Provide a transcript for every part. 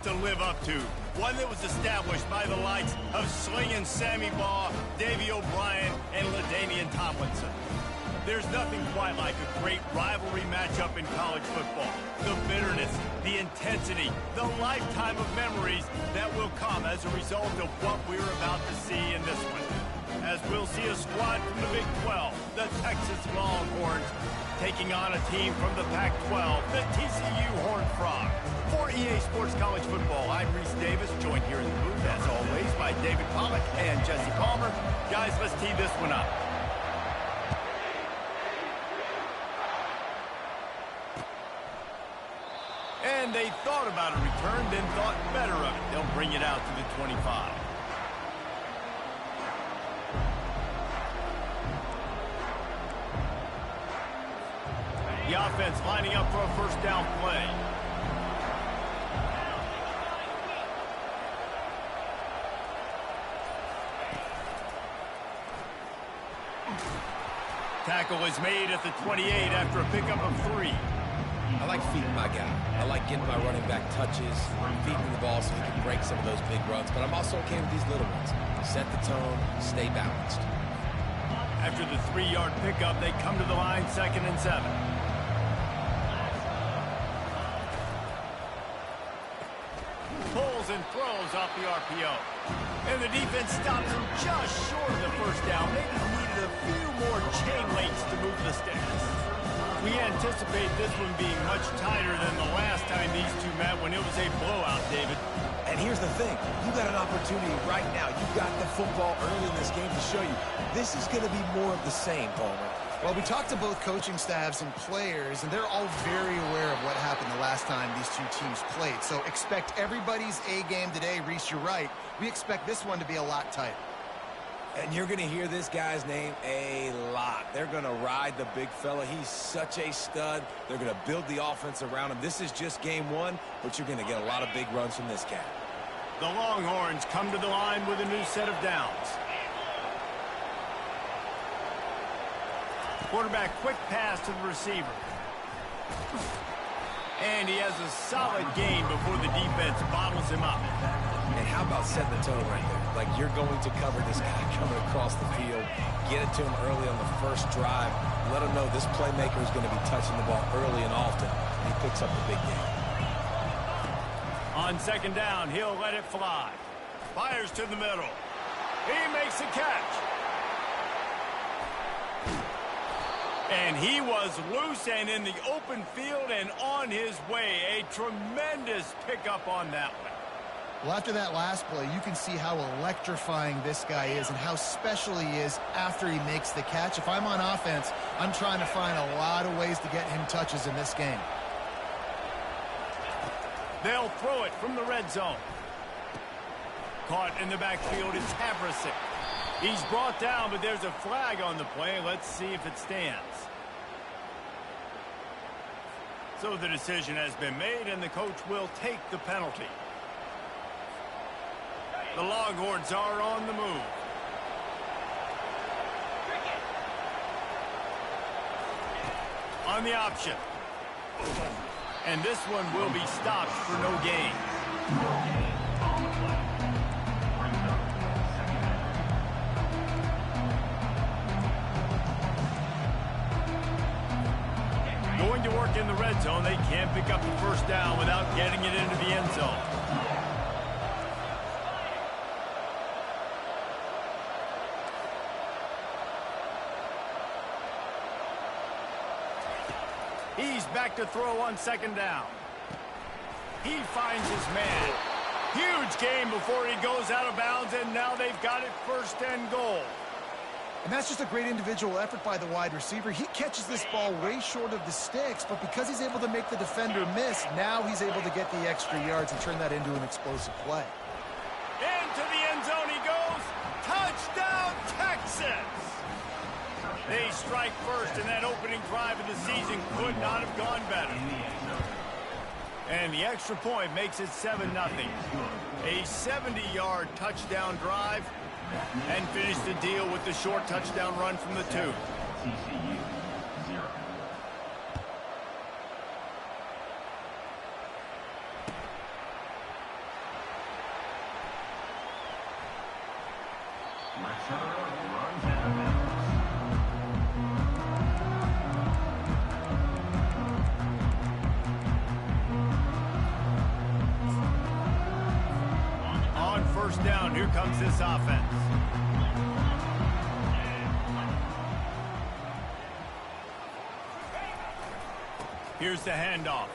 to live up to. One that was established by the likes of Slingin' Sammy Baugh, Davey O'Brien, and LaDainian Tomlinson. There's nothing quite like a great rivalry matchup in college football. The bitterness, the intensity, the lifetime of memories that will come as a result of what we're about to see in this one. As we'll see a squad from the Big 12, the Texas Longhorns, taking on a team from the Pac-12, the TCU Horned Frogs. For EA Sports College Football, I'm Reese Davis, joined here in the booth, as always, by David Pollack and Jesse Palmer. Guys, let's tee this one up. And they thought about a return, then thought better of it. They'll bring it out to the 25. The offense lining up for a first down play. Tackle is made at the 28 after a pickup of 3. I like feeding my guy. I like getting my running back touches, feeding the ball so he can break some of those big runs. But I'm also okay with these little ones. Set the tone, stay balanced. After the 3-yard pickup, they come to the line, 2nd and 7. Pulls and throws off the RPO. And the defense stops him just short of the first down. Maybe he needed a few more chain links to move the sticks. We anticipate this one being much tighter than the last time these two met when it was a blowout, David. And here's the thing. You got an opportunity right now. You've got the football early in this game to show you. This is going to be more of the same, Palmer. Well, we talked to both coaching staffs and players, and they're all very aware of what happened the last time these two teams played. So expect everybody's A game today. Reese, you're right. We expect this one to be a lot tighter. And you're going to hear this guy's name a lot. They're going to ride the big fella. He's such a stud. They're going to build the offense around him. This is just game one, but you're going to get a lot of big runs from this cat. The Longhorns come to the line with a new set of downs. Quarterback quick pass to the receiver. And he has a solid gain before the defense bottles him up. And how about setting the tone right there? Like you're going to cover this guy coming across the field. Get it to him early on the first drive. Let him know this playmaker is going to be touching the ball early and often. He picks up the big game. On 2nd down, he'll let it fly. Fires to the middle. He makes a catch. And he was loose and in the open field and on his way. A tremendous pickup on that one. Well, after that last play, you can see how electrifying this guy is and how special he is after he makes the catch. If I'm on offense, I'm trying to find a lot of ways to get him touches in this game. They'll throw it from the red zone. Caught in the backfield, it's Havrasek. He's brought down, but there's a flag on the play. Let's see if it stands. So the decision has been made, and the coach will take the penalty. The Longhorns are on the move. On the option. And this one will be stopped for no gain. Going to work in the red zone. They can't pick up the first down without getting it into the end zone. He's back to throw on 2nd down. He finds his man. Huge gain before he goes out of bounds, and now they've got it 1st and goal. And that's just a great individual effort by the wide receiver. He catches this ball way short of the sticks, but because he's able to make the defender miss, now he's able to get the extra yards and turn that into an explosive play. Into the end zone he goes. Touchdown, Texas! They strike first, and that opening drive of the season could not have gone better. And the extra point makes it 7-0. A 70-yard touchdown drive, and finish the deal with the short touchdown run from the 2. TCU 0. Return runs out of bounds. On first down, here comes this offense. Here's the handoff.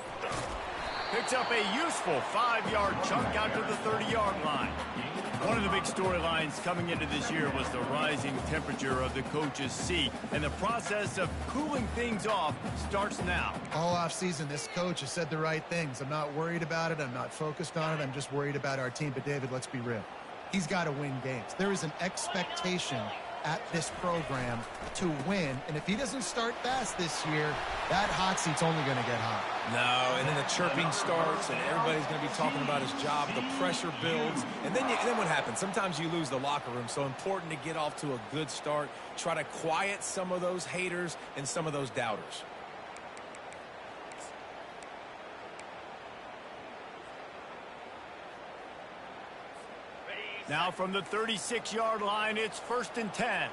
Picks up a useful 5-yard chunk out to the 30-yard line. One of the big storylines coming into this year was the rising temperature of the coach's seat, and the process of cooling things off starts now. All offseason, this coach has said the right things. I'm not worried about it. I'm not focused on it. I'm just worried about our team. But, David, let's be real. He's got to win games. There is an expectation at this program to win, and if he doesn't start fast this year, that hot seat's only going to get hot. No, and then the chirping starts, and everybody's going to be talking about his job. The pressure builds, and then what happens? Sometimes you lose the locker room, so important to get off to a good start. Try to quiet some of those haters and some of those doubters. Now from the 36-yard line, it's 1st and 10.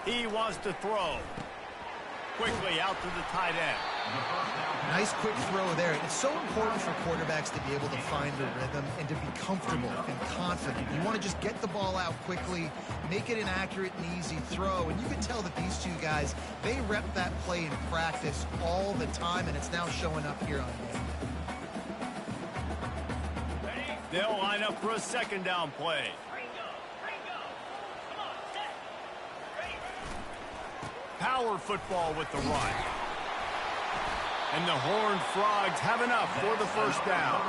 He wants to throw. Quickly out to the tight end. Nice quick throw there. It's so important for quarterbacks to be able to find the rhythm and to be comfortable and confident. You want to just get the ball out quickly, make it an accurate and easy throw. And you can tell that these two guys, they rep that play in practice all the time, and it's now showing up here on game. They'll line up for a 2nd down play. Power football with the run. And the Horned Frogs have enough for the 1st down.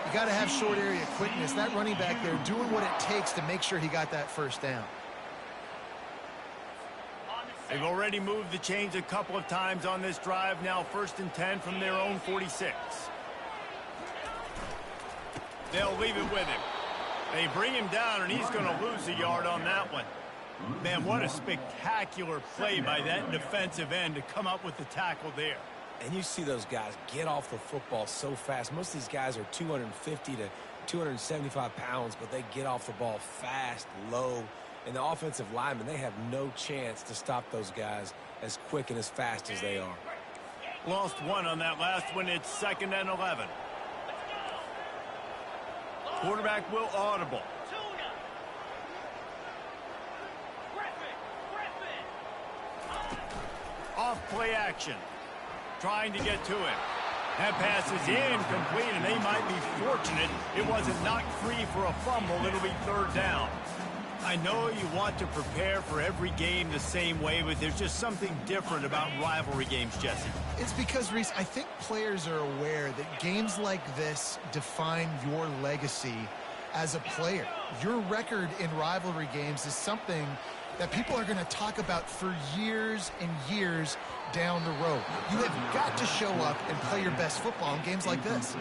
You got to have short area quickness. That running back there doing what it takes to make sure he got that 1st down. They've already moved the chains a couple of times on this drive. Now 1st and 10 from their own 46. They'll leave it with him. They bring him down, and he's going to lose a yard on that one. Man, what a spectacular play by that defensive end to come up with the tackle there. And you see those guys get off the football so fast. Most of these guys are 250 to 275 pounds, but they get off the ball fast, low. And the offensive linemen, they have no chance to stop those guys as quick and as fast as they are. Lost one on that last one. It's 2nd and 11. Quarterback will audible. Off play action. Trying to get to him. That pass is incomplete, and they might be fortunate it wasn't knocked free for a fumble. It'll be 3rd down. I know you want to prepare for every game the same way, but there's just something different about rivalry games, Jesse. It's because, Reese, I think players are aware that games like this define your legacy as a player. Your record in rivalry games is something that people are going to talk about for years and years down the road. You have got to show up and play your best football in games like this.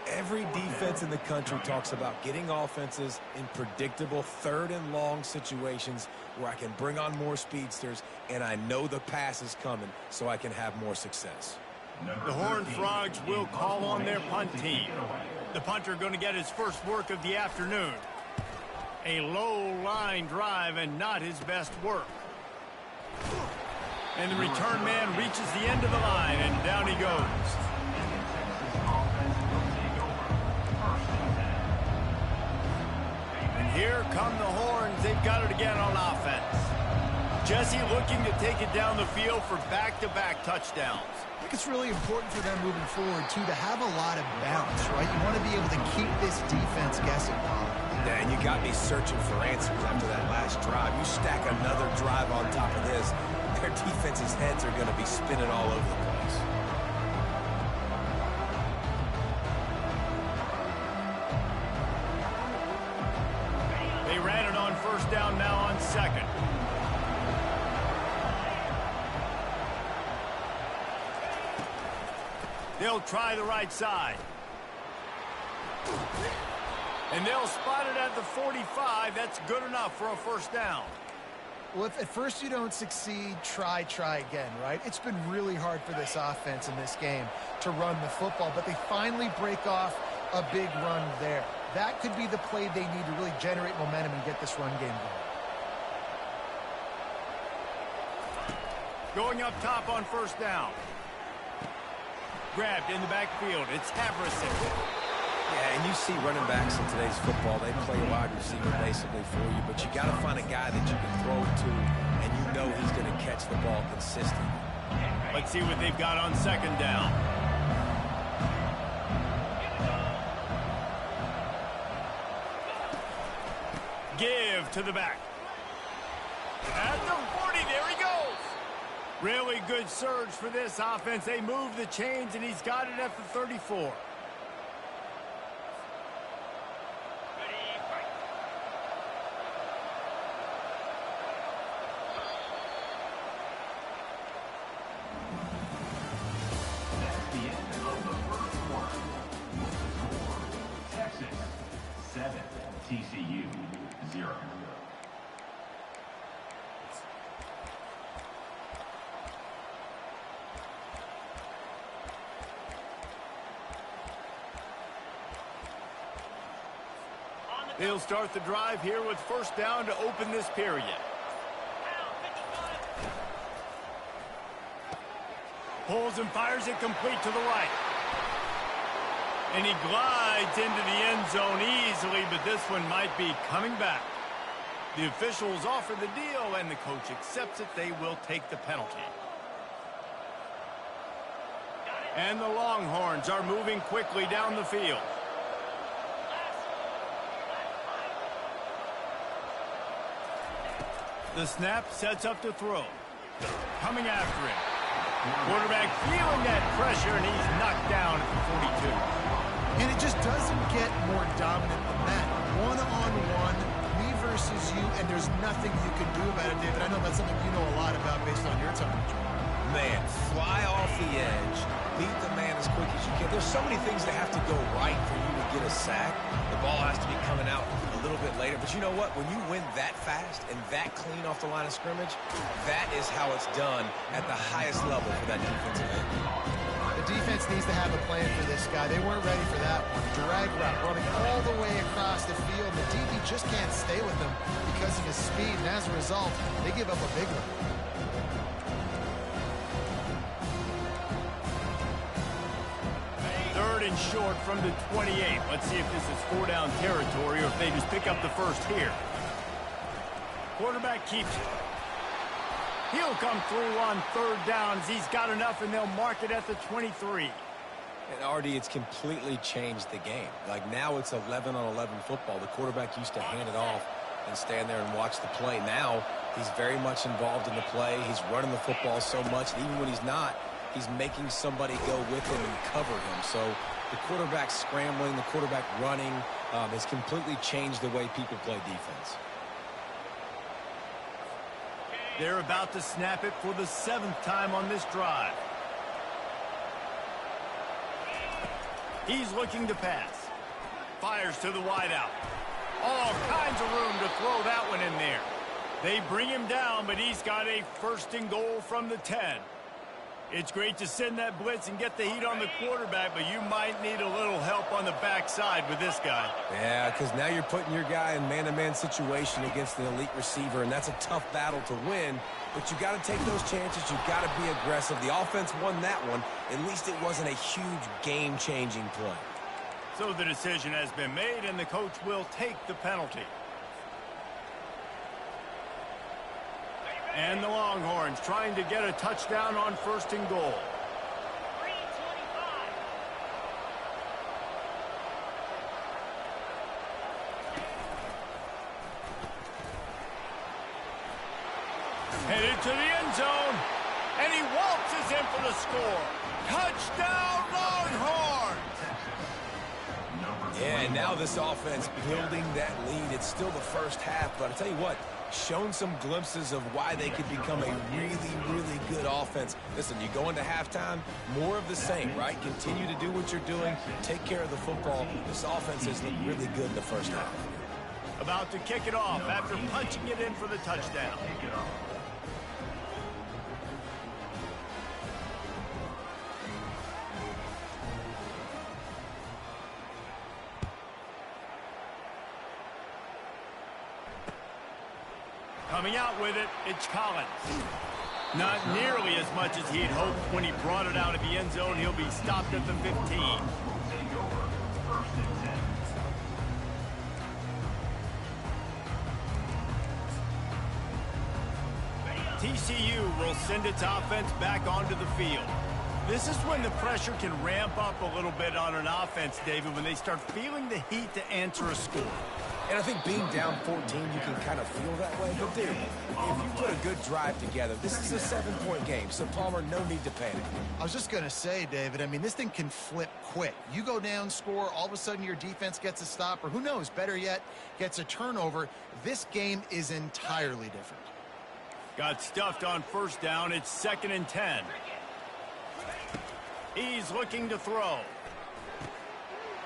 Every defense in the country talks about getting offenses in predictable 3rd and long situations where I can bring on more speedsters and I know the pass is coming so I can have more success. The Horned Frogs will call on their punt team. The punter going to get his first work of the afternoon. A low line drive and not his best work. And the return man reaches the end of the line, and down he goes. And here come the Horns. They've got it again on offense. Jesse looking to take it down the field for back-to-back touchdowns. I think it's really important for them moving forward, too, to have a lot of balance, right? You want to be able to keep this defense guessing, Bob. Yeah, and you got me searching for answers after that last drive. You stack another drive on top of this, their defense's heads are going to be spinning all over the place. They ran it on 1st down, now on 2nd. They'll try the right side. And they'll spot it at the 45. That's good enough for a 1st down. Well, if at first you don't succeed, try again, right? It's been really hard for this offense in this game to run the football, but they finally break off a big run there. that could be the play they need to really generate momentum and get this run game going. Going up top on first down. Grabbed in the backfield. It's Harrison. Yeah, and you see running backs in today's football, they play wide receiver basically for you, but you got to find a guy that you can throw to, and you know he's going to catch the ball consistently. Let's see what they've got on second down. Give to the back. At the 40, there he goes. Really good surge for this offense. They move the chains, and he's got it at the 34. That's the end of the first quarter. Texas 7, TCU 0. They'll start the drive here with first down to open this period. Pulls and fires it complete to the right. And he glides into the end zone easily, but this one might be coming back. The officials offer the deal, and the coach accepts it. They will take the penalty. And the Longhorns are moving quickly down the field. The snap sets up to throw. Coming after him. Quarterback feeling that pressure, and he's knocked down at the 42. And it just doesn't get more dominant than that. One-on-one, me versus you, and there's nothing you can do about it, David. I know that's something you know a lot about based on your time. Man, fly off the edge, beat the man as quick as you can. There's so many things that have to go right for you to get a sack. The ball has to be coming out a little bit later. But you know what? When you win that fast and that clean off the line of scrimmage, that is how it's done at the highest level for that defensive end. The defense needs to have a plan for this guy. They weren't ready for that one. Drag route, running all the way across the field. The DB just can't stay with him because of his speed, and as a result, they give up a big one. Third and short from the 28. Let's see if this is four-down territory or if they just pick up the first here. Quarterback keeps it. He'll come through on third downs. He's got enough, and they'll mark it at the 23. And Artie, it's completely changed the game. Like now it's 11-on-11 football. The quarterback used to hand it off and stand there and watch the play. Now he's very much involved in the play. He's running the football so much, and even when he's not, he's making somebody go with him and cover him. So the quarterback scrambling, the quarterback running has completely changed the way people play defense. They're about to snap it for the 7th time on this drive. He's looking to pass. Fires to the wideout. All kinds of room to throw that one in there. They bring him down, but he's got a first and goal from the 10. It's great to send that blitz and get the heat on the quarterback, but you might need a little help on the backside with this guy. Yeah, because now you're putting your guy in man-to-man situation against an elite receiver, and that's a tough battle to win, but you got to take those chances. You got to be aggressive. The offense won that one. At least it wasn't a huge game-changing play. So the decision has been made, and the coach will take the penalty. And the Longhorns trying to get a touchdown on first and goal. Headed to the end zone, and he waltzes in for the score. Touchdown, Longhorns! Yeah, and now this offense building that lead. It's still the first half, but I tell you what, shown some glimpses of why they could become a really, really good offense. Listen, you go into halftime, more of the same, right? Continue to do what you're doing, take care of the football. This offense has looked really good in the first half. About to kick it off after punching it in for the touchdown. Coming out with it, it's Collins. Not nearly as much as he'd hoped when he brought it out of the end zone. He'll be stopped at the 15. TCU will send its offense back onto the field. This is when the pressure can ramp up a little bit on an offense, David, when they start feeling the heat to answer a score. And I think being down 14, you can kind of feel that way. But, dude, if you put a good drive together, this is a 7-point game. So, Palmer, no need to panic. I was just going to say, David, I mean, this thing can flip quick. You go down, score, all of a sudden your defense gets a stop, or who knows, better yet, gets a turnover. This game is entirely different. Got stuffed on first down. It's 2nd and 10. He's looking to throw.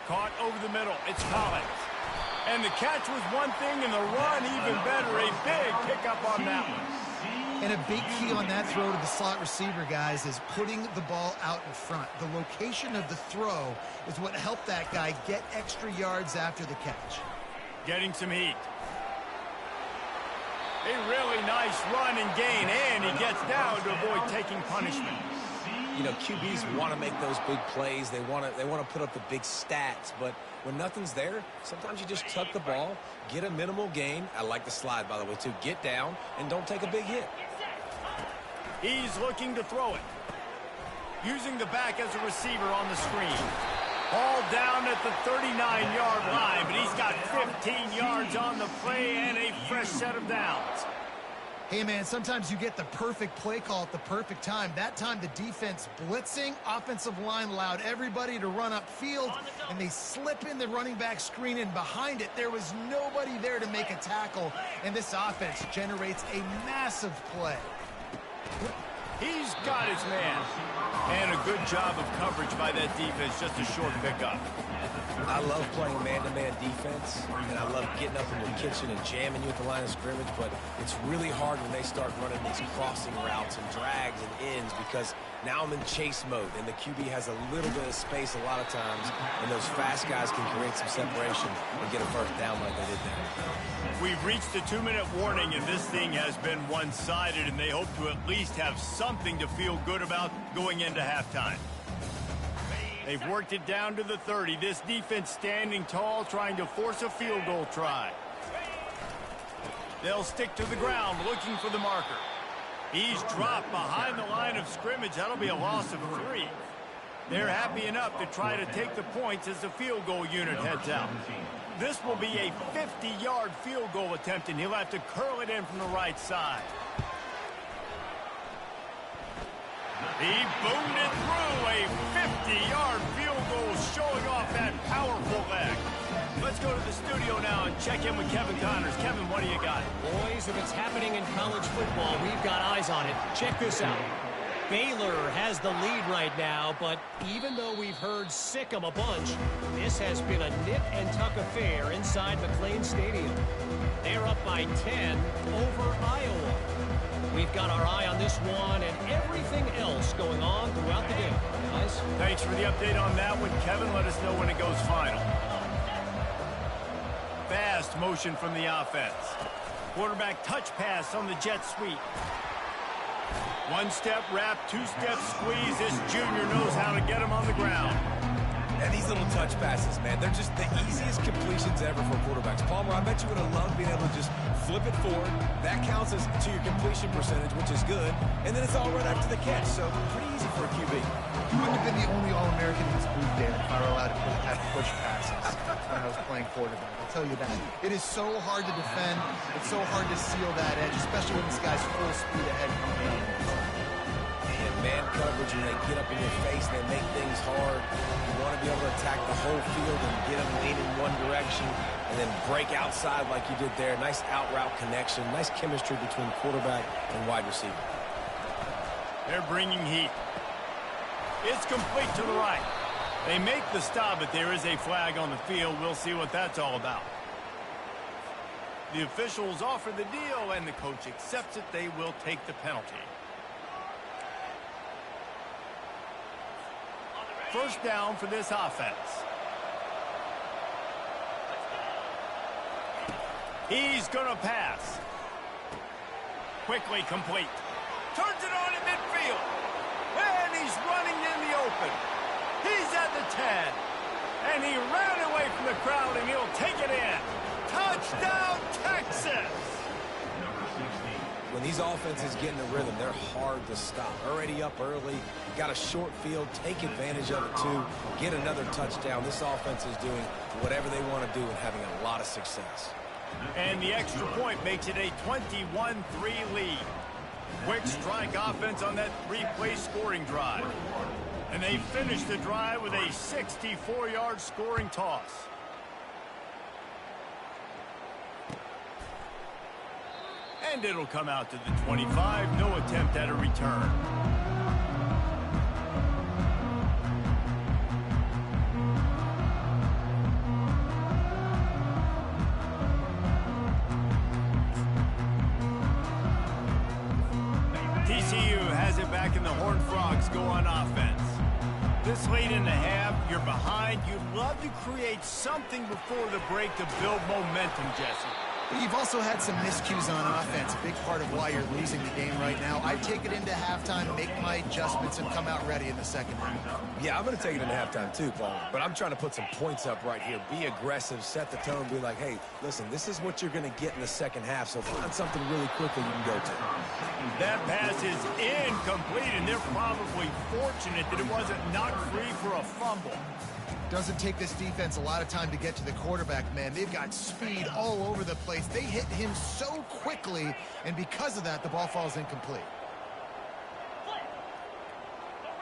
Caught over the middle. It's Collins. And the catch was one thing, and the run even better. A big pickup on that one. And a big key on that throw to the slot receiver, guys, is putting the ball out in front. The location of the throw is what helped that guy get extra yards after the catch. Getting some heat. A really nice run and gain, and he gets down to avoid taking punishment. You know, QBs want to make those big plays. They want to put up the big stats. But when nothing's there, sometimes you just tuck the ball, get a minimal gain. I like the slide, by the way, too. Get down and don't take a big hit. He's looking to throw it. Using the back as a receiver on the screen. All down at the 39-yard line, but he's got 15 yards on the play and a fresh set of downs. Hey, man, sometimes you get the perfect play call at the perfect time. That time the defense blitzing, offensive line allowed everybody to run upfield, and they slip in the running back screen, and behind it there was nobody there to make a tackle, and this offense generates a massive play. He's got his man. And a good job of coverage by that defense, just a short pickup. I love playing man-to-man defense, and I love getting up in your kitchen and jamming you at the line of scrimmage, but it's really hard when they start running these crossing routes and drags and ends because now I'm in chase mode, and the QB has a little bit of space a lot of times, and those fast guys can create some separation and get a first down like they did there. We've reached the 2-minute warning, and this thing has been one-sided, and they hope to at least have something to feel good about going into halftime. They've worked it down to the 30. This defense standing tall, trying to force a field goal try. They'll stick to the ground, looking for the marker. He's dropped behind the line of scrimmage. That'll be a loss of 3. They're happy enough to try to take the points as the field goal unit heads out. This will be a 50-yard field goal attempt, and he'll have to curl it in from the right side. He boomed it through. A 50-yard field goal showing off that powerful leg. Let's go to the studio now and check in with Kevin Connors. Kevin, what do you got? Boys, if it's happening in college football, we've got eyes on it. Check this out. Baylor has the lead right now, but even though we've heard sick 'em a bunch, this has been a nip-and-tuck affair inside McLean Stadium. They're up by 10 over Iowa. We've got our eye on this one and everything else going on throughout the game. Guys? Thanks for the update on that one, Kevin. Let us know when it goes final. Fast motion from the offense. Quarterback touch pass on the jet sweep. One-step wrap, two-step squeeze. This junior knows how to get him on the ground. And these little touch passes, man, they're just the easiest completions ever for quarterbacks. Palmer, I bet you would have loved being able to just flip it forward. That counts as to your completion percentage, which is good. And then it's all right after the catch, so pretty easy for a QB. You wouldn't have been the only All-American in this booth, David, if I were allowed to have push passes when I was playing quarterback. I'll tell you that. It is so hard to defend. It's so hard to seal that edge, especially when this guy's full speed ahead coming in. And man coverage, when they get up in your face, they make things hard. You want to be able to attack the whole field and get them leaning one direction and then break outside like you did there. Nice out route connection. Nice chemistry between quarterback and wide receiver. They're bringing heat. It's complete to the right. They make the stop, but there is a flag on the field. We'll see what that's all about. The officials offer the deal, and the coach accepts it. They will take the penalty. First down for this offense. He's going to pass. quickly complete. Turns it on in midfield. And he's running in the open. He's at the 10. And he ran away from the crowd, and he'll take it in. Touchdown, Texas! When these offenses get in the rhythm, they're hard to stop. Already up early, got a short field, take advantage of it too, get another touchdown. This offense is doing whatever they want to do and having a lot of success. And the extra point makes it a 21-3 lead. Quick strike offense on that three-play scoring drive. And they finish the drive with a 64-yard scoring toss. And it'll come out to the 25. No attempt at a return. TCU has it back, and the Horned Frogs go on offense. This late in the half, you're behind. You'd love to create something before the break to build momentum, Jesse. You've also had some miscues on offense, a big part of why you're losing the game right now. I'd take it into halftime, make my adjustments, and come out ready in the second half. Yeah, I'm going to take it into halftime too, Paul. But I'm trying to put some points up right here. Be aggressive, set the tone, be like, hey, listen, this is what you're going to get in the second half, so find something really quickly you can go to. That pass is incomplete, and they're probably fortunate that it wasn't knocked free for a fumble. Doesn't take this defense a lot of time to get to the quarterback, man. They've got speed all over the place. They hit him so quickly, and because of that, the ball falls incomplete.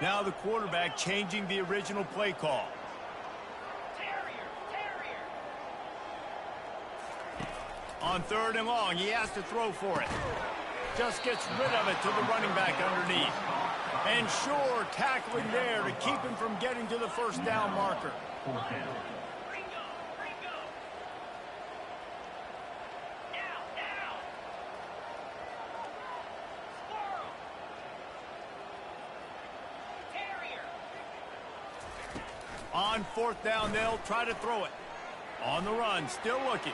Now the quarterback changing the original play call. On 3rd and long, he has to throw for it. Just gets rid of it to the running back underneath. And sure, tackling there to keep him from getting to the first down marker. On 4th down, they'll try to throw it. On the run, still looking.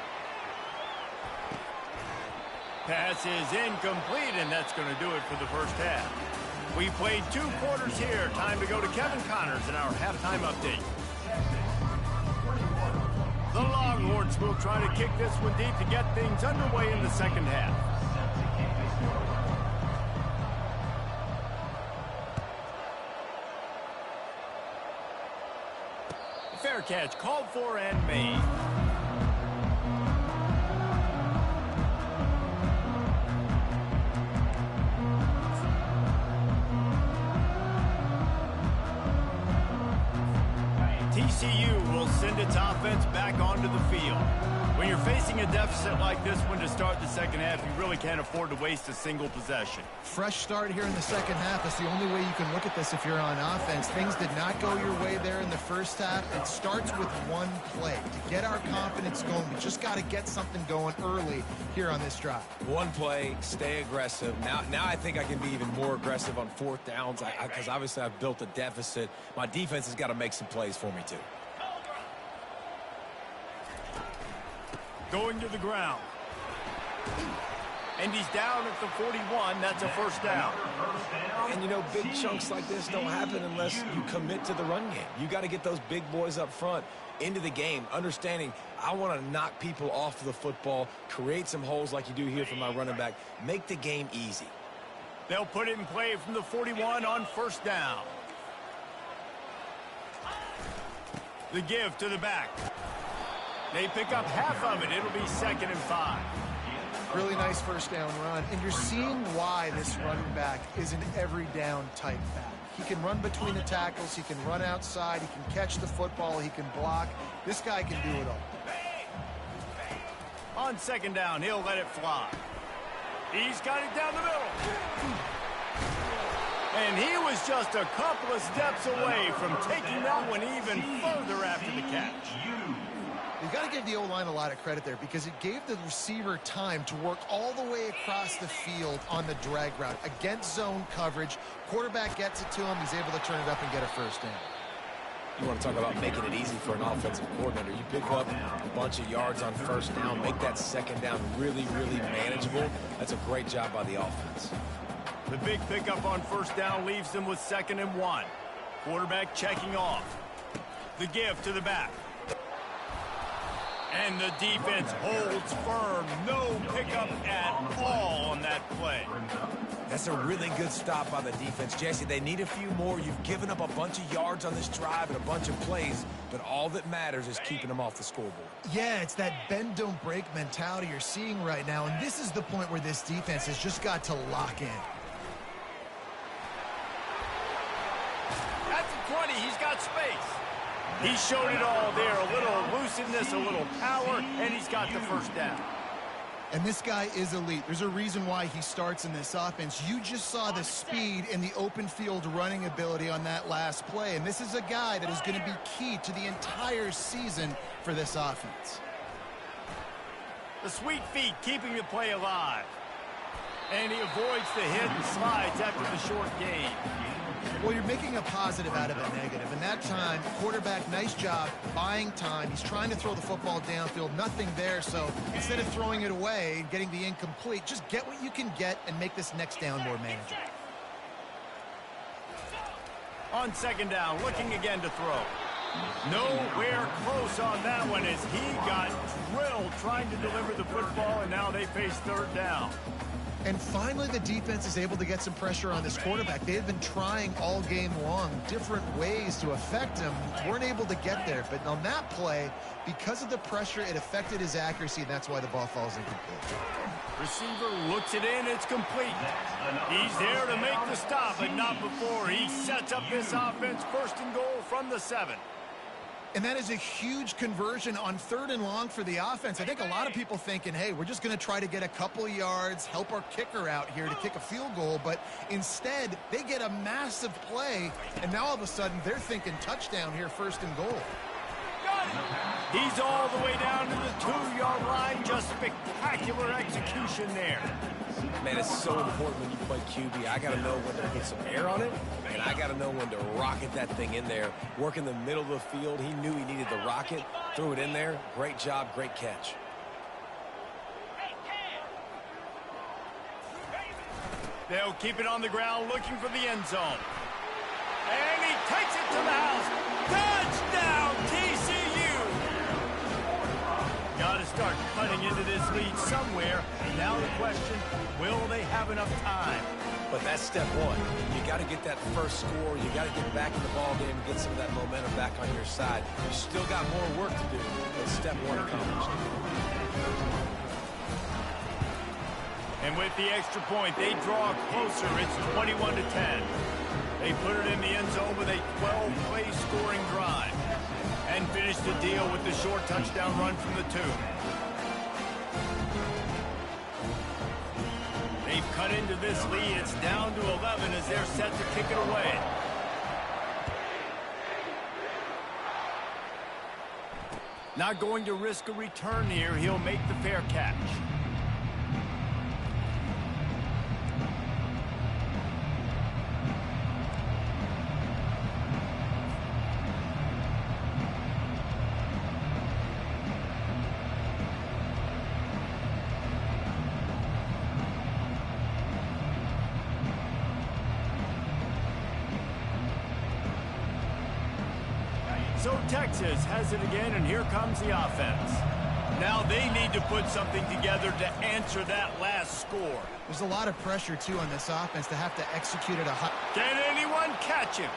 Pass is incomplete, and that's going to do it for the first half. We played 2 quarters here. Time to go to Kevin Connors in our halftime update. The Longhorns will try to kick this one deep to get things underway in the second half. Fair catch called for and made. TCU will send its offense back onto the field. When you're facing a deficit like this one to start the second half, you really can't afford to waste a single possession. Fresh start here in the second half. That's the only way you can look at this if you're on offense. Things did not go your way there in the first half. It starts with one play. To get our confidence going, we just got to get something going early here on this drive. One play, stay aggressive. Now I think I can be even more aggressive on 4th downs because obviously I've built a deficit. My defense has got to make some plays for me too. Going to the ground. And he's down at the 41. That's a first down. And, you know, big chunks like this don't happen unless you commit to the run game. You got to get those big boys up front into the game, understanding I want to knock people off the football, create some holes like you do here for my running back, make the game easy. They'll put it in play from the 41 on first down. The give to the back. They pick up half of it. It'll be 2nd and 5. Really nice first down run. And you're seeing why this running back is an every down type back. He can run between the tackles. He can run outside. He can catch the football. He can block. This guy can do it all. On 2nd down, he'll let it fly. He's got it down the middle. And he was just a couple of steps away from taking that one even further after the catch. You've got to give the O-line a lot of credit there because it gave the receiver time to work all the way across the field on the drag route against zone coverage. Quarterback gets it to him. He's able to turn it up and get a first down. You want to talk about making it easy for an offensive coordinator. You pick up a bunch of yards on first down, make that second down really, really manageable. That's a great job by the offense. The big pickup on first down leaves them with 2nd and 1. Quarterback checking off. The give to the back. And the defense holds firm. No pickup at all on that play. That's a really good stop by the defense. Jesse, they need a few more. You've given up a bunch of yards on this drive and a bunch of plays, but all that matters is keeping them off the scoreboard. Yeah, it's that bend, don't break mentality you're seeing right now, and this is the point where this defense has just got to lock in. At the 20, he's got space. He showed it all there. A little elusiveness, a little power, and he's got the first down. And this guy is elite. There's a reason why he starts in this offense. You just saw the speed and the open field running ability on that last play. And this is a guy that is going to be key to the entire season for this offense. The sweet feet keeping the play alive. And he avoids the hit and slides after the short gain. Well, you're making a positive out of a negative. And that time, quarterback, nice job buying time. He's trying to throw the football downfield. Nothing there. So instead of throwing it away and getting the incomplete, just get what you can get and make this next down more manageable. On 2nd down, looking again to throw. Nowhere close on that one as he got drilled trying to deliver the football, and now they face 3rd down. And finally, the defense is able to get some pressure on this quarterback. They have been trying all game long different ways to affect him. Weren't able to get there. But on that play, because of the pressure, it affected his accuracy, and that's why the ball falls incomplete. Receiver looks it in. It's complete. He's there to make the stop, but not before. He sets up this offense 1st and goal from the 7. And that is a huge conversion on 3rd and long for the offense. I think a lot of people thinking, hey, we're just going to try to get a couple yards, help our kicker out here to kick a field goal. But instead, they get a massive play, and now all of a sudden they're thinking touchdown here, 1st and goal. He's all the way down to the 2-yard line. Just spectacular execution there. Man, it's so important when you play QB. I got to know when to put some air on it, and I got to know when to rocket that thing in there. Work in the middle of the field. He knew he needed the rocket, threw it in there. Great job, great catch. They'll keep it on the ground looking for the end zone. And he takes it to the house. Touchdown, TCU! Got to start cutting into this lead somewhere. Now the question, will they have enough time? But that's step one. You got to get that first score. You got to get back in the ball game and get some of that momentum back on your side. You still got more work to do, but step one accomplished. And with the extra point, they draw closer. It's 21-10. They put it in the end zone with a 12-play scoring drive and finish the deal with the short touchdown run from the 2. They've cut into this lead. It's down to 11 as they're set to kick it away. Not going to risk a return here. He'll make the fair catch. So Texas has it again, and here comes the offense. Now they need to put something together to answer that last score. There's a lot of pressure, too, on this offense to have to execute at a high... Can anyone catch him?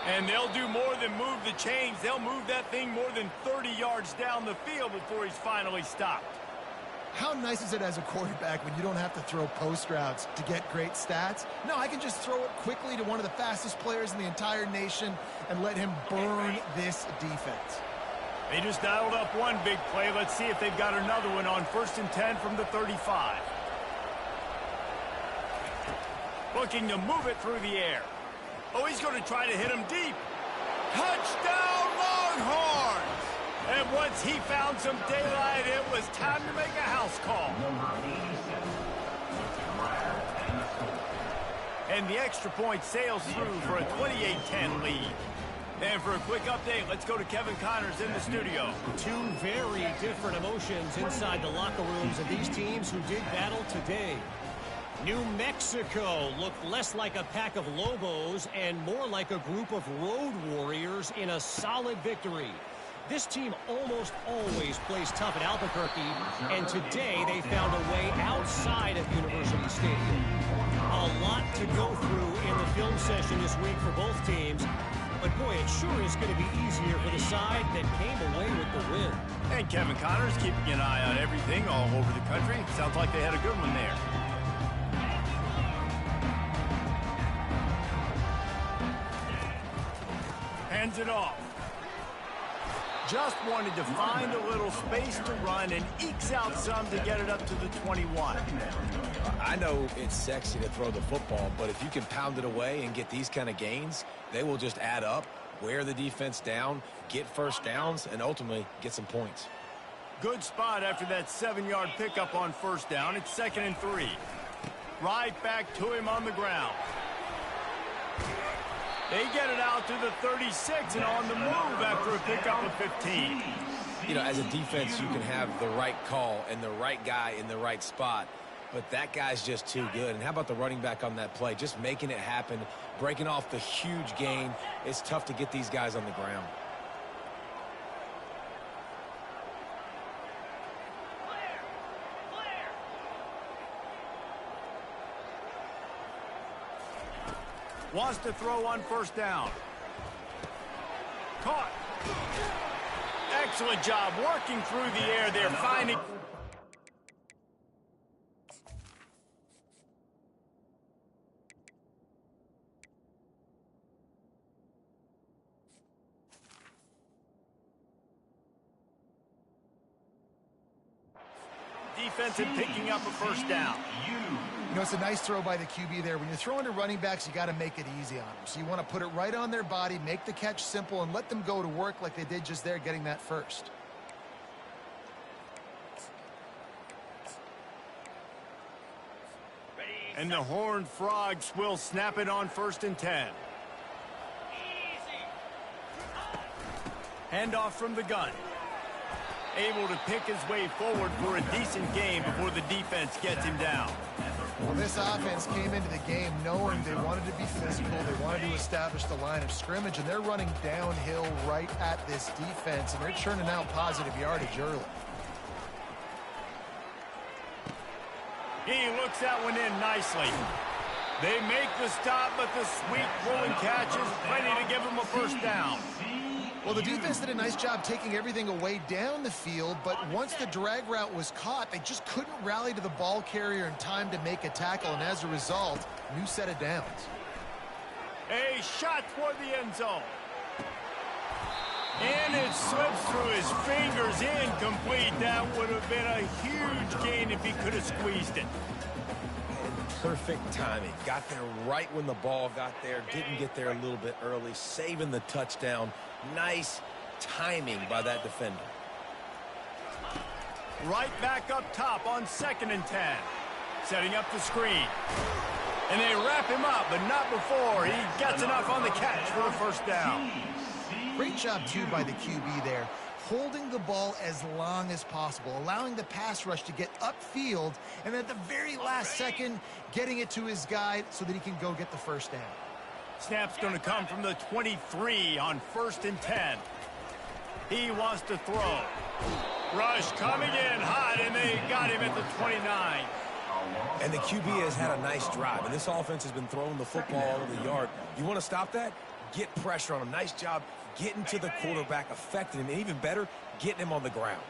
And they'll do more than move the chains. They'll move that thing more than 30 yards down the field before he's finally stopped. How nice is it as a quarterback when you don't have to throw post routes to get great stats? No, I can just throw it quickly to one of the fastest players in the entire nation and let him burn this defense. They just dialed up one big play. Let's see if they've got another one on 1st and 10 from the 35. Looking to move it through the air. Oh, he's going to try to hit him deep. Touchdown, Longhorns! And once he found some daylight, it was time to make a house call. And the extra point sails through for a 28-10 lead. And for a quick update, let's go to Kevin Connors in the studio. Two very different emotions inside the locker rooms of these teams who did battle today. New Mexico looked less like a pack of Lobos and more like a group of road warriors in a solid victory. This team almost always plays tough at Albuquerque, and today they found a way outside of University Stadium. A lot to go through in the film session this week for both teams, but boy, it sure is going to be easier for the side that came away with the win. And Kevin Connors keeping an eye on everything all over the country. Sounds like they had a good one there. Hands it off. Just wanted to find a little space to run and ekes out some to get it up to the 21. I know it's sexy to throw the football, but if you can pound it away and get these kind of gains, they will just add up, wear the defense down, get first downs, and ultimately get some points. Good spot after that 7-yard pickup on first down. It's 2nd and 3. Right back to him on the ground. They get it out to the 36 and on the move after a pickup of 15. You know, as a defense, you can have the right call and the right guy in the right spot, but that guy's just too good. And how about the running back on that play? Just making it happen, breaking off the huge gain. It's tough to get these guys on the ground. Wants to throw on first down. Caught. Excellent job working through the air there, finding... Defense and picking up a first down. You know, it's a nice throw by the QB there. When you're throwing to running backs, you got to make it easy on them. So you want to put it right on their body, make the catch simple, and let them go to work like they did just there, getting that first. And the Horned Frogs will snap it on 1st and 10. Handoff from the gun. Able to pick his way forward for a decent game before the defense gets him down. Well, this offense came into the game knowing they wanted to be physical, they wanted to establish the line of scrimmage, and they're running downhill right at this defense, and they're churning out positive yardage early. He looks that one in nicely. They make the stop, but the sweet rolling catch is plenty to give him a first down. Well, the defense did a nice job taking everything away down the field, but once the drag route was caught, they just couldn't rally to the ball carrier in time to make a tackle, and as a result, new set of downs. A shot toward the end zone. And it slips through his fingers, incomplete. That would have been a huge gain if he could have squeezed it. Perfect timing. Got there right when the ball got there. Didn't get there a little bit early. Saving the touchdown. Nice timing by that defender. Right back up top on 2nd and 10. Setting up the screen. And they wrap him up, but not before he gets enough on the catch for the first down. Great job, too, by the QB there. Holding the ball as long as possible, allowing the pass rush to get upfield, and at the very last second, getting it to his guy so that he can go get the first down. Snap's going to come from the 23 on 1st and 10. He wants to throw. Rush coming in hot, and they got him at the 29. And the QB has had a nice drive, and this offense has been throwing the football all over the yard. You want to stop that? Get pressure on him. Nice job getting to the quarterback, affecting him, and even better, getting him on the ground.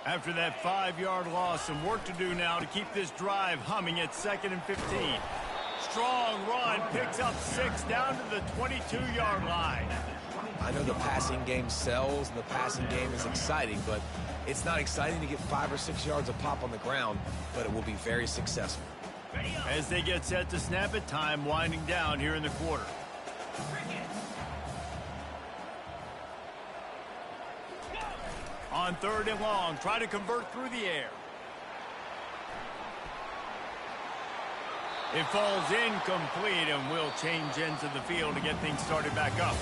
After that 5-yard loss, some work to do now to keep this drive humming at 2nd and 15. Strong run, picks up 6 down to the 22-yard line. I know the passing game sells, and the passing game is exciting, but it's not exciting to get 5 or 6 yards of pop on the ground, but it will be very successful. As they get set to snap it, time winding down here in the quarter. On 3rd and long, try to convert through the air. It falls incomplete, and will change ends of the field to get things started back up.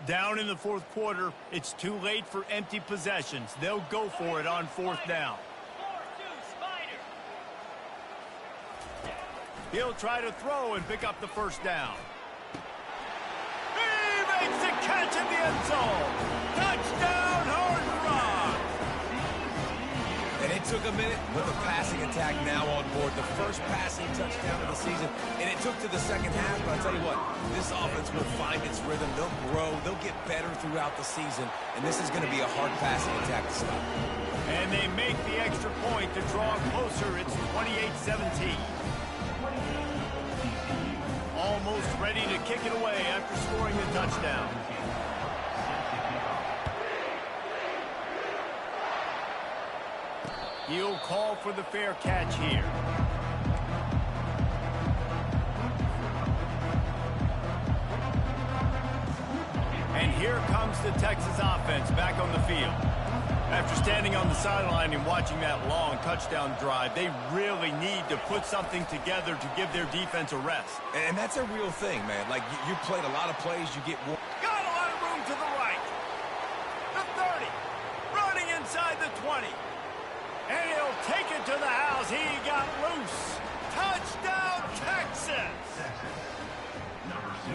Down in the fourth quarter, it's too late for empty possessions. They'll go for it on fourth down. He'll try to throw and pick up the first down. He makes the catch in the end zone. Touchdown, Hard Rock! And it took a minute with the passing attack now on board. The first passing touchdown of the season. And it took to the second half, but I'll tell you what, this offense will find its rhythm. They'll grow. They'll get better throughout the season. And this is going to be a hard passing attack to stop. And they make the extra point to draw closer. It's 28-17. Almost ready to kick it away after scoring the touchdown. He'll call for the fair catch here. And here comes the Texas offense back on the field. After standing on the sideline and watching that long touchdown drive, they really need to put something together to give their defense a rest. And that's a real thing, man. Like, you played a lot of plays, you get one. Got a lot of room to the right. The 30. Running inside the 20. And he'll take it to the house. He got loose. Touchdown, Texas!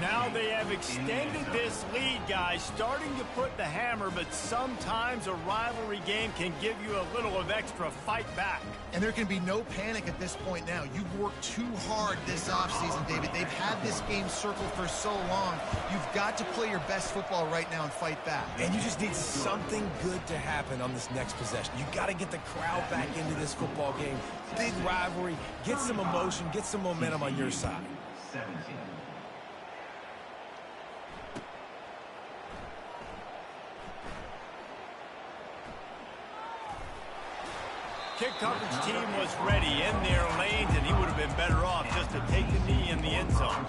Now they have extended this lead, guys, starting to put the hammer, but sometimes a rivalry game can give you a little of extra fight back. And there can be no panic at this point now. You've worked too hard this offseason, David. They've had this game circled for so long. You've got to play your best football right now and fight back. And you just need something good to happen on this next possession. You got to get the crowd back into this football game. Big rivalry. Get some emotion. Get some momentum on your side. 17. Kick coverage team was ready in their lanes, and he would have been better off just to take the knee in the end zone.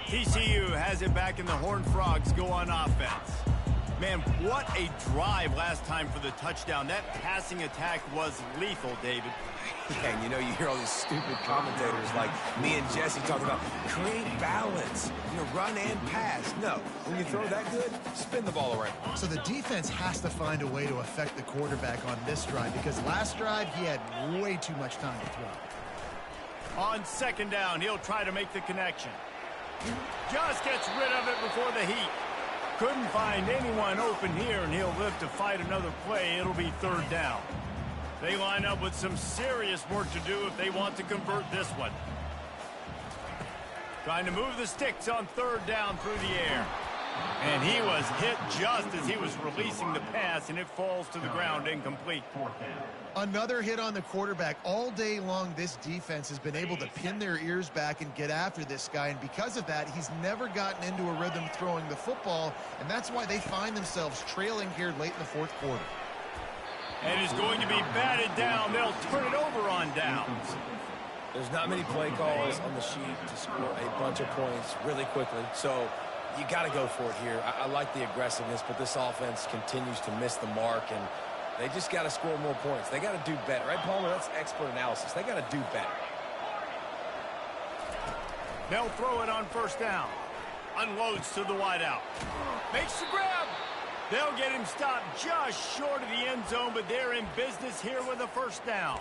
TCU has it back, and the Horned Frogs go on offense. Man, what a drive last time for the touchdown. That passing attack was lethal, David. Yeah, and you know, you hear all these stupid commentators like me and Jesse talking about create balance, run and pass. No, when you throw that good, spin the ball around. So the defense has to find a way to affect the quarterback on this drive, because last drive he had way too much time to throw. On second down, he'll try to make the connection. Just gets rid of it before the heat. Couldn't find anyone open here, and he'll live to fight another play. It'll be third down. They line up with some serious work to do if they want to convert this one. Trying to move the sticks on third down through the air. And he was hit just as he was releasing the pass, and it falls to the ground incomplete. Another hit on the quarterback. All day long, this defense has been able to pin their ears back and get after this guy, and because of that, he's never gotten into a rhythm throwing the football, and that's why they find themselves trailing here late in the fourth quarter. And is going to be batted down. They'll turn it over on downs. There's not many play calls on the sheet to score a bunch of points really quickly, so you got to go for it here. I like the aggressiveness, but this offense continues to miss the mark, and they just got to score more points. They got to do better. Right, Palmer? That's expert analysis. They got to do better. They'll throw it on first down. Unloads to the wideout. Makes the grab. They'll get him stopped just short of the end zone, but they're in business here with a first down.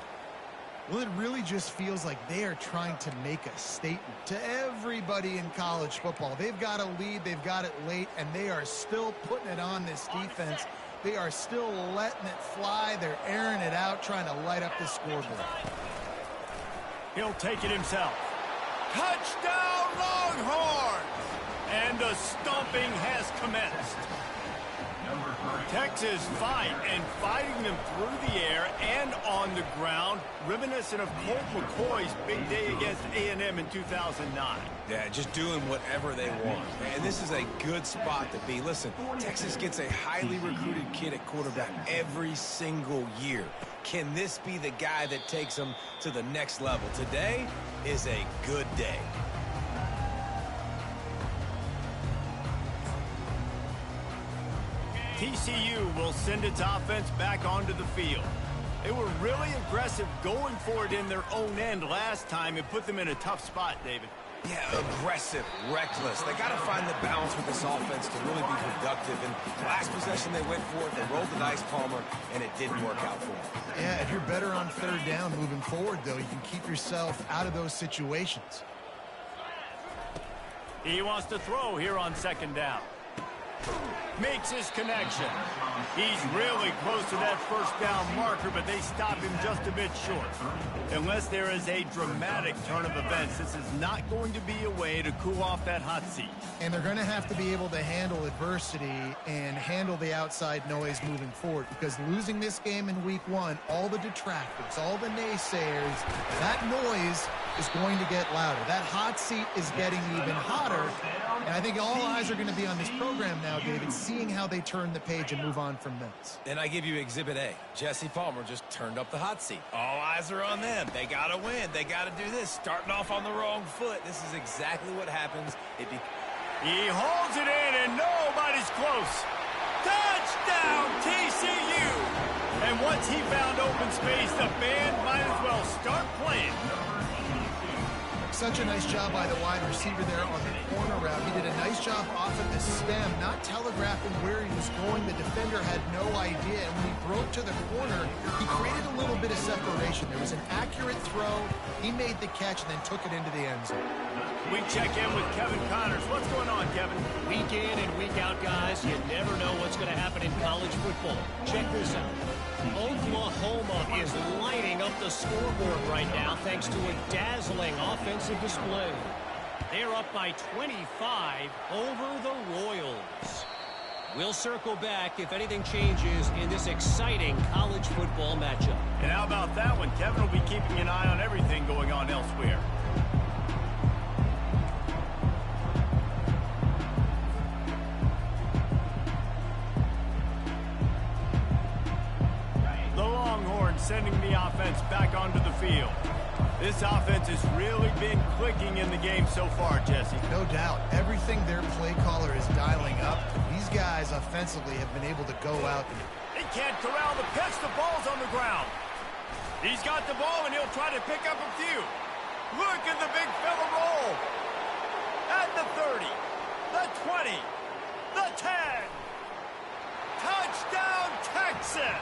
Well, it really just feels like they are trying to make a statement to everybody in college football. They've got a lead, they've got it late, and they are still putting it on this defense. They are still letting it fly. They're airing it out, trying to light up the scoreboard. He'll take it himself. Touchdown, Longhorns! And the stomping has commenced. Texas fighting them through the air and on the ground, reminiscent of Colt McCoy's big day against A&M in 2009. Yeah, just doing whatever they want. And this is a good spot to be. Listen, Texas gets a highly recruited kid at quarterback every single year. Can this be the guy that takes them to the next level? Today is a good day. TCU will send its offense back onto the field. They were really aggressive going for it in their own end last time and put them in a tough spot, David. Yeah, aggressive, reckless. They got to find the balance with this offense to really be productive. And last possession they went for it, they rolled the dice, Palmer, and it didn't work out for them. Yeah, if you're better on third down moving forward, though, you can keep yourself out of those situations. He wants to throw here on second down. Makes his connection. He's really close to that first down marker, but they stop him just a bit short. Unless there is a dramatic turn of events, this is not going to be a way to cool off that hot seat. And they're going to have to be able to handle adversity and handle the outside noise moving forward, because losing this game in week one, all the detractors, all the naysayers, that noise is going to get louder. That hot seat is getting even hotter. And I think all eyes are going to be on this program now, David, seeing how they turn the page and move on from this. And I give you Exhibit A. Jesse Palmer just turned up the hot seat. All eyes are on them. They got to win. They got to do this. Starting off on the wrong foot. This is exactly what happens. He holds it in, and nobody's close. Touchdown, TCU! And once he found open space, the band might as well start playing. Such a nice job by the wide receiver there on the corner route. He did a nice job off at the stem, not telegraphing where he was going. The defender had no idea, and when he broke to the corner, he created a little bit of separation. There was an accurate throw. He made the catch and then took it into the end zone. We check in with Kevin Connors. What's going on, Kevin? Week in and week out, guys, you never know what's going to happen in college football. Check this out. Oklahoma is lighting up the scoreboard right now thanks to a dazzling offensive display. They're up by 25 over the Royals. We'll circle back if anything changes in this exciting college football matchup. And how about that one? Kevin will be keeping an eye on everything going on elsewhere. Sending the offense back onto the field. This offense has really been clicking in the game so far, Jesse. No doubt. Everything their play caller is dialing up, these guys offensively have been able to go out. They can't corral the pitch. The ball's on the ground. He's got the ball, and he'll try to pick up a few. Look at the big fella roll. At the 30, the 20, the 10. Touchdown, Texas!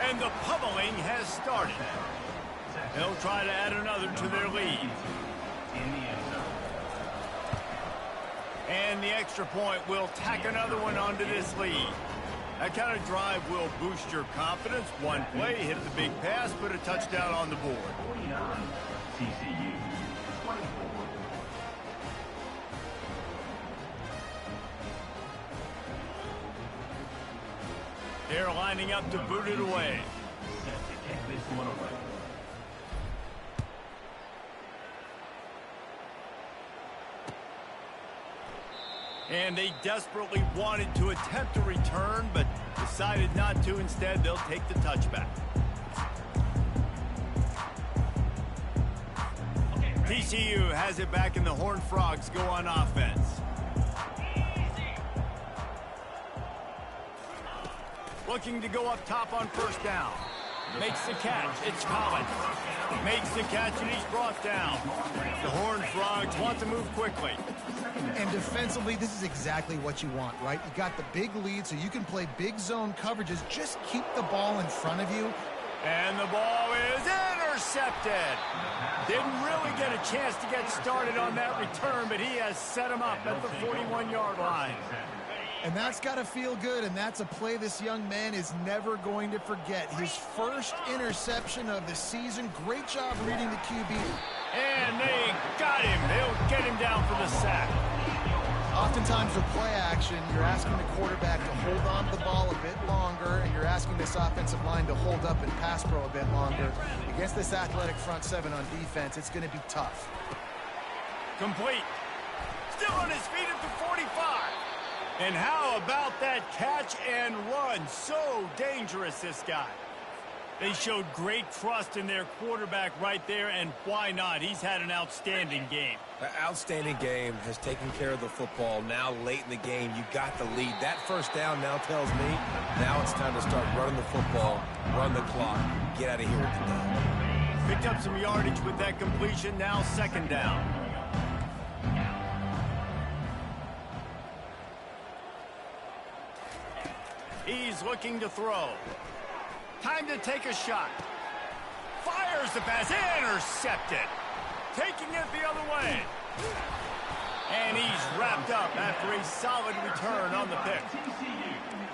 And the pummeling has started. They'll try to add another to their lead. And the extra point will tack another one onto this lead. That kind of drive will boost your confidence. One play, hit the big pass, put a touchdown on the board. TCU 24. They're lining up to boot it away. Set to kick this one away. And they desperately wanted to attempt a return, but decided not to. Instead, they'll take the touchback. TCU has it back, and the Horned Frogs go on offense. Looking to go up top on first down. Makes the catch. It's Collins. Makes the catch, and he's brought down. The Horned Frogs want to move quickly. And defensively, this is exactly what you want, right? You got the big lead, so you can play big zone coverages. Just keep the ball in front of you. And the ball is intercepted. Didn't really get a chance to get started on that return, but he has set him up at the 41-yard line. And that's got to feel good, and that's a play this young man is never going to forget. His first interception of the season. Great job reading the QB. And they got him. They'll get him down for the sack. Oftentimes with play action, you're asking the quarterback to hold on to the ball a bit longer, and you're asking this offensive line to hold up and pass pro a bit longer. Against this athletic front seven on defense, it's going to be tough. Complete. Still on his feet at the 45. And how about that catch and run? So dangerous, this guy. They showed great trust in their quarterback right there, and why not? He's had an outstanding game. An outstanding game, has taken care of the football. Now late in the game, you got the lead. That first down now tells me now it's time to start running the football, run the clock, get out of here with the dub. Picked up some yardage with that completion. Now second down. He's looking to throw. Time to take a shot. Fires the pass. Intercepted. Taking it the other way. And he's wrapped up after a solid return on the pick.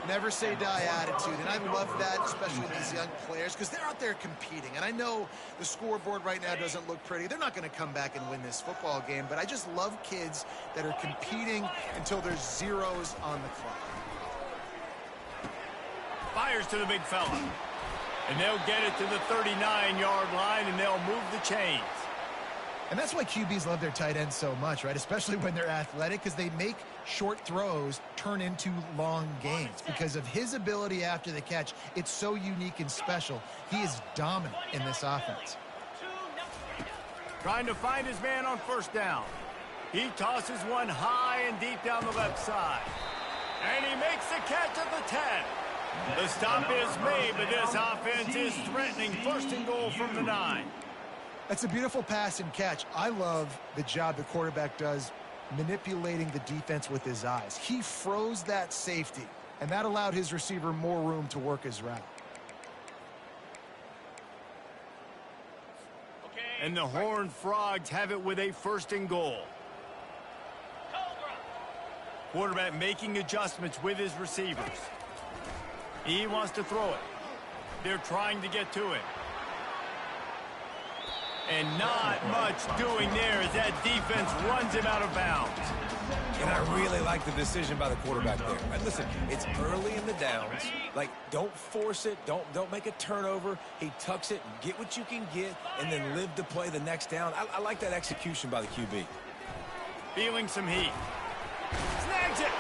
Never say die attitude, and I love that, especially with these young players, because they're out there competing. And I know the scoreboard right now doesn't look pretty. They're not going to come back and win this football game, but I just love kids that are competing until there's zeros on the clock. Fires to the big fella. And they'll get it to the 39-yard line, and they'll move the chains. And that's why QBs love their tight ends so much, right? Especially when they're athletic, because they make short throws turn into long gains. Because of his ability after the catch, it's so unique and special. He is dominant in this offense. Trying to find his man on first down. He tosses one high and deep down the left side. And he makes the catch at the 10. The stop is made, but this offense is threatening first and goal from the 9. That's a beautiful pass and catch. I love the job the quarterback does manipulating the defense with his eyes. He froze that safety, and that allowed his receiver more room to work his route. And the Horned Frogs have it with a first and goal. Quarterback making adjustments with his receivers. He wants to throw it. They're trying to get to it. And not much doing there as that defense runs him out of bounds. And I really like the decision by the quarterback there. And listen, it's early in the downs. Like, don't force it. Don't make a turnover. He tucks it, get what you can get, and then live to play the next down. I like that execution by the QB. Feeling some heat. Snags it.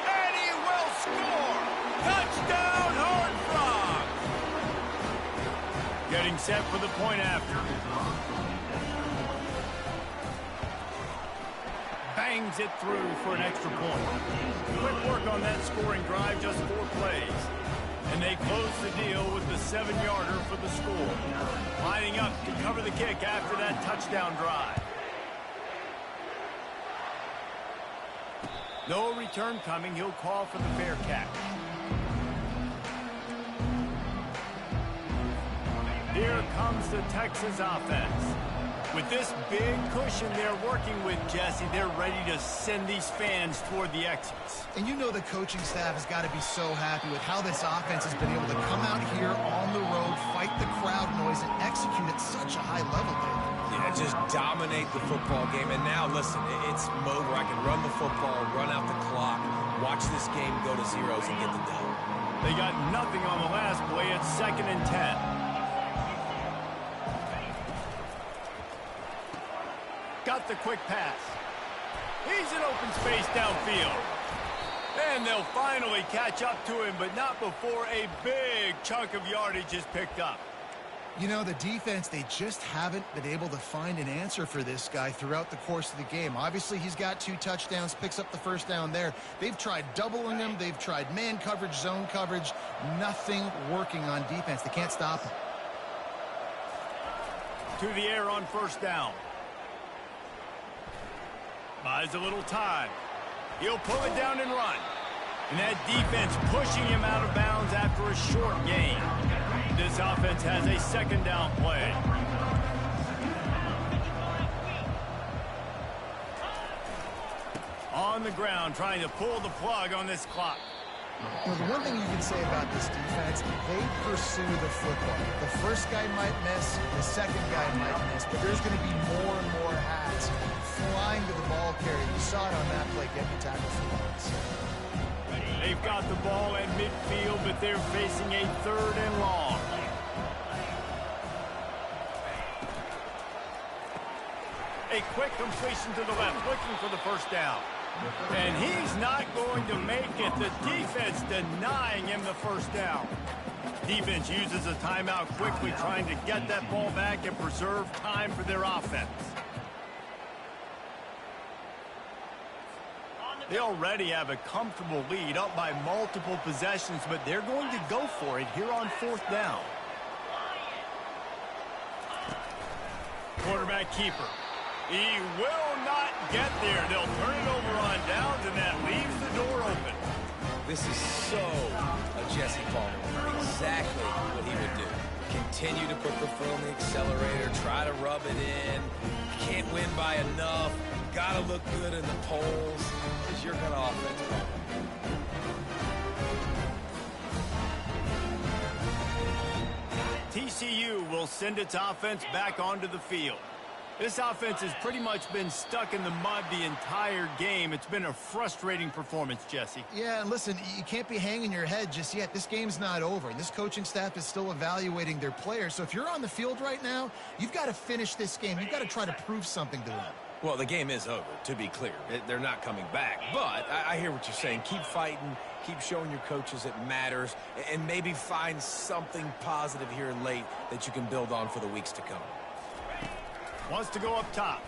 And he will score. Touchdown, Horned Frogs. Getting set for the point after. Bangs it through for an extra point. Quick work on that scoring drive, just 4 plays. And they close the deal with the 7-yarder for the score. Lining up to cover the kick after that touchdown drive. No return coming. He'll call for the fair catch. Here comes the Texas offense. With this big cushion they're working with, Jesse, they're ready to send these fans toward the exits. And you know the coaching staff has got to be so happy with how this offense has been able to come out here on the road, fight the crowd noise, and execute at such a high level, David. Yeah, just dominate the football game. And now, listen, it's mode where I can run the football, run out the clock, watch this game go to zeros and get the dub. They got nothing on the last play. It's 2nd and 10. Got the quick pass. He's in open space downfield. And they'll finally catch up to him, but not before a big chunk of yardage is picked up. You know, the defense, they just haven't been able to find an answer for this guy throughout the course of the game. Obviously, he's got 2 touchdowns, picks up the first down there. They've tried doubling him. They've tried man coverage, zone coverage. Nothing working on defense. They can't stop him. To the air on first down. Buys a little time. He'll pull it down and run. And that defense pushing him out of bounds after a short gain. This offense has a 2nd down play. On the ground, trying to pull the plug on this clock. You know, the one thing you can say about this defense, they pursue the football. The first guy might miss, the second guy might miss, but there's going to be more and more hats flying to the ball carrier. You saw it on that play, getting the tackle for loss. They've got the ball at midfield, but they're facing a 3rd and long. A quick completion to the left, looking for the first down. And he's not going to make it. The defense denying him the first down. Defense uses a timeout quickly, trying to get that ball back and preserve time for their offense. They already have a comfortable lead, up by multiple possessions, but they're going to go for it here on 4th down. Quarterback keeper. He will not get there. They'll turn it over on downs, and that leaves the door open. This is so a continue to put the foot on the accelerator, try to rub it in. Can't win by enough. Got to look good in the polls because you're going to offense problem. TCU will send its offense back onto the field. This offense has pretty much been stuck in the mud the entire game. It's been a frustrating performance, Jesse. Yeah, and listen, you can't be hanging your head just yet. This game's not over. This coaching staff is still evaluating their players. So if you're on the field right now, you've got to finish this game. You've got to try to prove something to them. Well, the game is over, to be clear. They're not coming back. But I hear what you're saying. Keep fighting. Keep showing your coaches it matters. And maybe find something positive here late that you can build on for the weeks to come. Wants to go up top.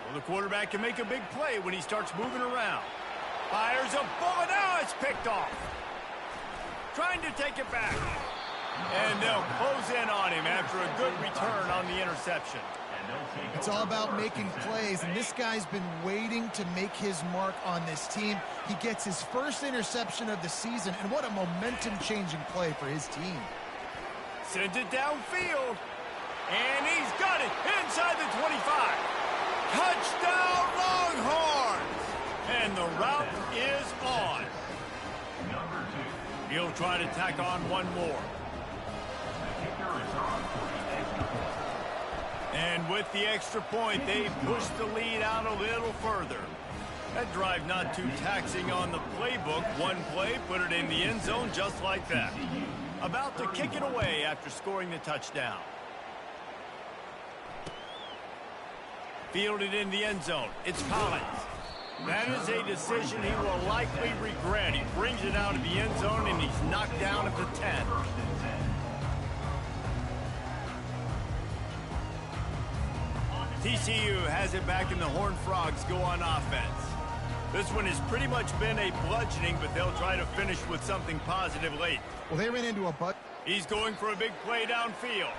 Well, the quarterback can make a big play when he starts moving around. Fires a bullet. Now it's picked off. Trying to take it back. And they'll close in on him after a good return on the interception. It's all about making plays, and this guy's been waiting to make his mark on this team. He gets his first interception of the season, and what a momentum-changing play for his team. Sends it downfield. And he's got it inside the 25. Touchdown, Longhorns! And the route is on. He'll try to tack on one more. And with the extra point, they push the lead out a little further. That drive not too taxing on the playbook. One play, put it in the end zone just like that. About to kick it away after scoring the touchdown. Fielded in the end zone. It's Collins. That is a decision he will likely regret. He brings it out of the end zone, and he's knocked down at the 10. TCU has it back, and the Horned Frogs go on offense. This one has pretty much been a bludgeoning, but they'll try to finish with something positive late. Well, they ran into a butt. He's going for a big play downfield.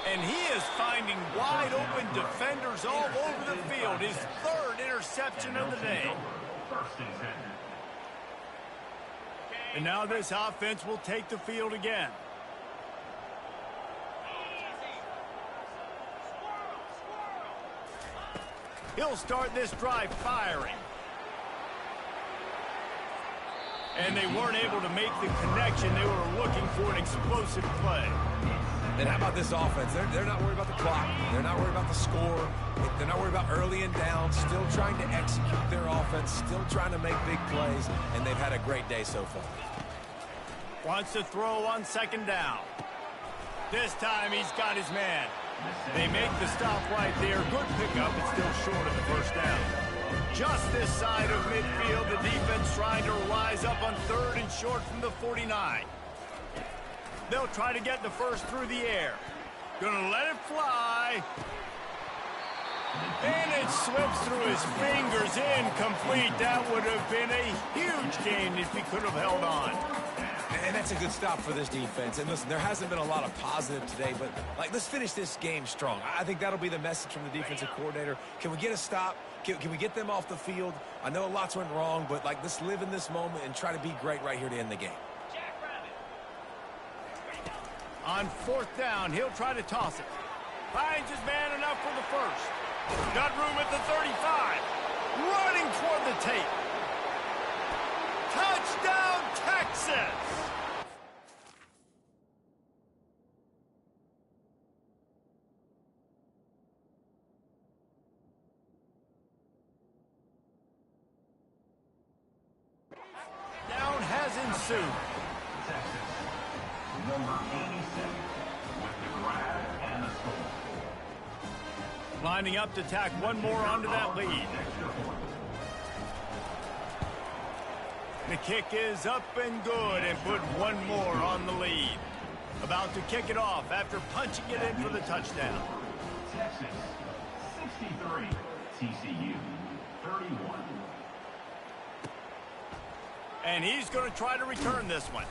And he is finding wide open defenders all over the field. His third interception of the day. And now this offense will take the field again. He'll start this drive firing. And they weren't able to make the connection. They were looking for an explosive play. And how about this offense? They're not worried about the clock. They're not worried about the score. They're not worried about early and down. Still trying to execute their offense. Still trying to make big plays. And they've had a great day so far. Wants to throw on second down. This time he's got his man. They make the stop right there. Good pickup, but still short of the first down. Just this side of midfield, the defense trying to rise up on third and short from the 49. They'll try to get the first through the air. Gonna let it fly. And it slips through his fingers, incomplete. That would have been a huge gain if he could have held on. And that's a good stop for this defense. And listen, there hasn't been a lot of positive today, but let's finish this game strong. I think that'll be the message from the defensive coordinator. Can we get a stop? Can we get them off the field? I know lots went wrong, but let's live in this moment and try to be great right here to end the game. On fourth down, he'll try to toss it. Finds his man enough for the first. Got room at the 35. Running toward the tape. Touchdown, Texas! Down has ensued. Number 87 with the grab and the score. Lining up to tack one more onto that lead. The kick is up and good and put one more on the lead. About to kick it off after punching it in for the touchdown. Texas 63, TCU 31. And he's going to try to return this one.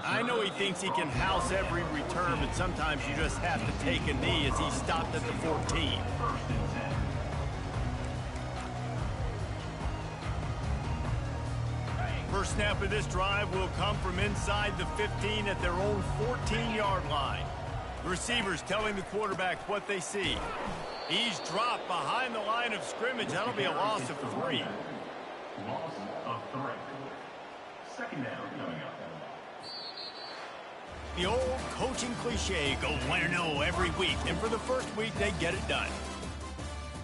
I know he thinks he can house every return, but sometimes you just have to take a knee as he stopped at the 14. First snap of this drive will come from inside the 15 at their own 14-yard line. Receivers telling the quarterback what they see. He's dropped behind the line of scrimmage. That'll be a loss of 3. Loss of 3. Second down coming up. The old coaching cliche, go win or no every week. And for the first week, they get it done.